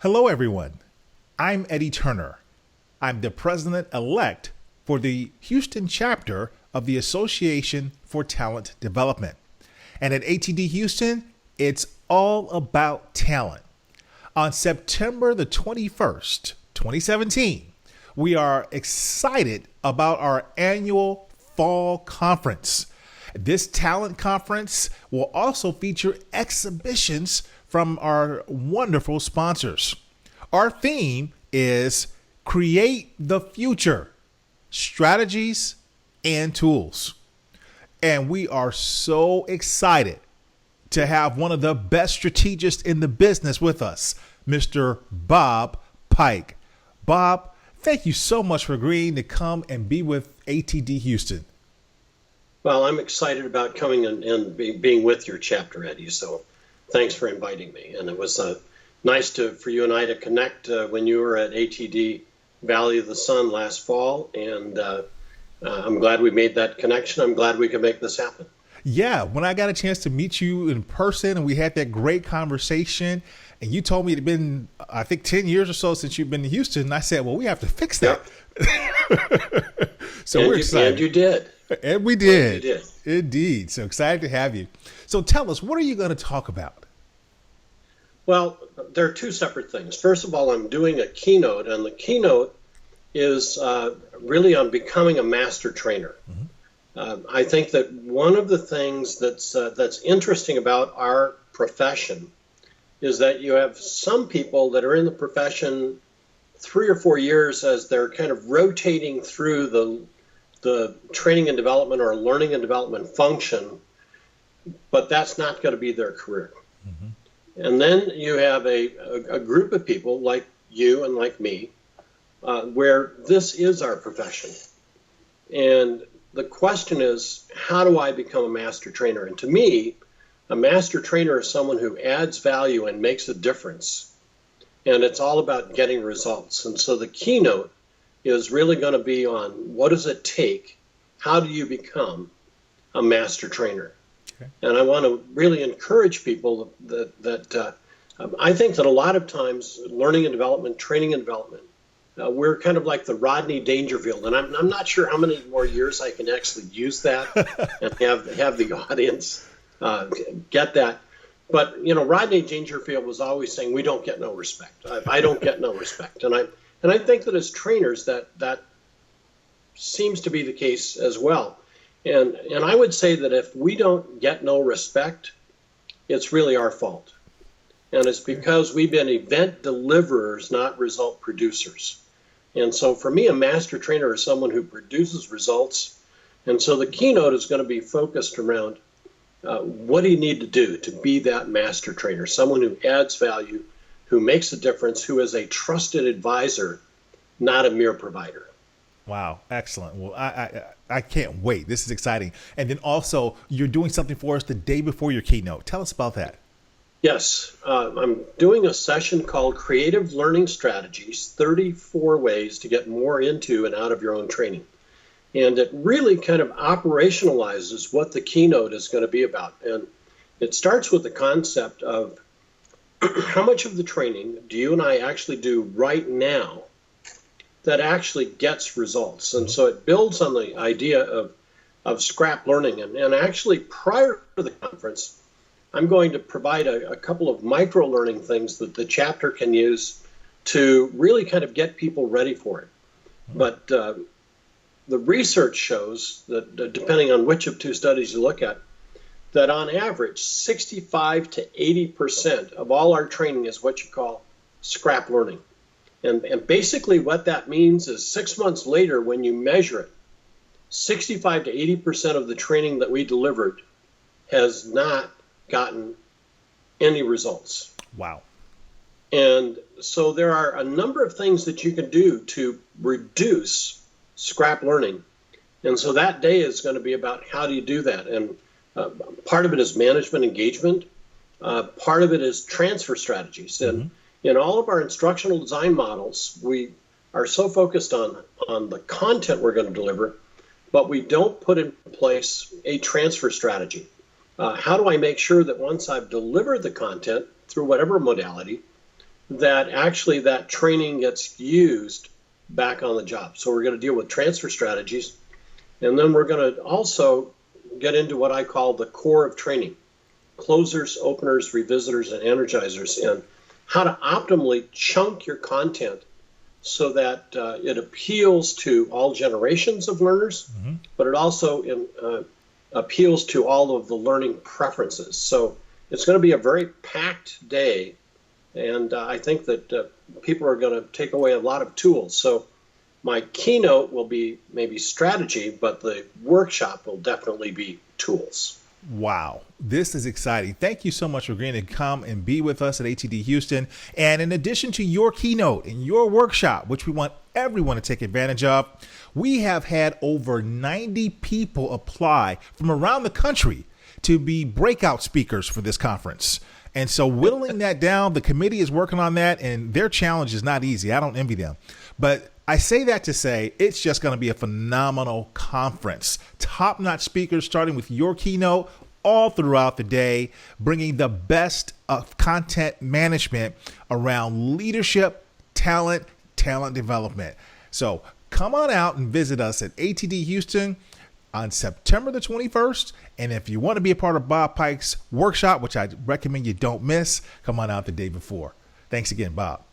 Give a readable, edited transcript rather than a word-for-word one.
Hello, everyone. I'm Eddie Turner. I'm the president-elect for the Houston chapter of the Association for Talent Development. And at ATD Houston, it's all about talent. On September the 21st, 2017, we are excited about our annual Fall Conference. This talent conference will also feature exhibitions from our wonderful sponsors. Our theme is Create the Future, Strategies and Tools. And we are so excited to have one of the best strategists in the business with us, Mr. Bob Pike. Bob, thank you so much for agreeing to come and be with ATD Houston. Well, I'm excited about coming and being with your chapter, Eddie. So thanks for inviting me. And it was nice for you and I to connect when you were at ATD Valley of the Sun last fall. And I'm glad we made that connection. I'm glad we could make this happen. Yeah, when I got a chance to meet you in person and we had that great conversation, and you told me it had been, I think, 10 years or so since you've been to Houston, and I said, well, we have to fix that. Yep. So we're excited. And you did. And we did. And you did. Indeed. So excited to have you. So tell us, what are you going to talk about? Well, there are two separate things. First of all, I'm doing a keynote, and the keynote is really on becoming a master trainer. Mm-hmm. I think that one of the things that's interesting about our profession is that you have some people that are in the profession 3 or 4 years as they're kind of rotating through the training and development or learning and development function, but that's not going to be their career. Mm-hmm. And then you have a group of people like you and like me, where this is our profession. And the question is, how do I become a master trainer? And to me, a master trainer is someone who adds value and makes a difference. And it's all about getting results. And so the keynote is really going to be on what does it take? How do you become a master trainer? Okay. And I want to really encourage people that I think that a lot of times learning and development, training and development, we're kind of like the Rodney Dangerfield, and I'm not sure how many more years I can actually use that and have the audience get that. But Rodney Dangerfield was always saying, "We don't get no respect. I don't get no respect," and I think that as trainers that seems to be the case as well. And I would say that if we don't get no respect, it's really our fault, and it's because we've been event deliverers, not result producers. And so for me, a master trainer is someone who produces results. And so the keynote is going to be focused around what do you need to do to be that master trainer, someone who adds value, who makes a difference, who is a trusted advisor, not a mere provider. Wow, excellent. Well, I can't wait. This is exciting. And then also, you're doing something for us the day before your keynote. Tell us about that. Yes, I'm doing a session called Creative Learning Strategies, 34 Ways to Get More Into and Out of Your Own Training. And it really kind of operationalizes what the keynote is going to be about. And it starts with the concept of how much of the training do you and I actually do right now that actually gets results. And so it builds on the idea of scrap learning. And actually, prior to the conference, I'm going to provide a couple of micro-learning things that the chapter can use to really kind of get people ready for it. But the research shows that, depending on which of two studies you look at, that on average, 65 to 80% of all our training is what you call scrap learning. And basically what that means is 6 months later, when you measure it, 65 to 80% of the training that we delivered has not gotten any results. Wow. And so there are a number of things that you can do to reduce scrap learning. And so that day is going to be about how do you do that. And part of it is management engagement. Part of it is transfer strategies. And in all of our instructional design models, we are so focused on the content we're going to deliver, but we don't put in place a transfer strategy. How do I make sure that once I've delivered the content through whatever modality, that actually that training gets used back on the job. So we're going to deal with transfer strategies, and then we're going to also get into what I call the core of training: closers, openers, revisitors, and energizers, and how to optimally chunk your content so that it appeals to all generations of learners, but it also appeals to all of the learning preferences. So it's going to be a very packed day, and I think that people are going to take away a lot of tools. So my keynote will be maybe strategy, but the workshop will definitely be tools. Wow, this is exciting. Thank you so much for agreeing to come and be with us at ATD Houston. And in addition to your keynote and your workshop, which we want everyone to take advantage of, we have had over 90 people apply from around the country to be breakout speakers for this conference. And so whittling that down, the committee is working on that, and their challenge is not easy. I don't envy them. But I say that to say it's just going to be a phenomenal conference. Top-notch speakers starting with your keynote all throughout the day, bringing the best of content management around leadership, talent development. So come on out and visit us at ATD Houston on September the 21st. And if you want to be a part of Bob Pike's workshop, which I recommend you don't miss, come on out the day before. Thanks again, Bob.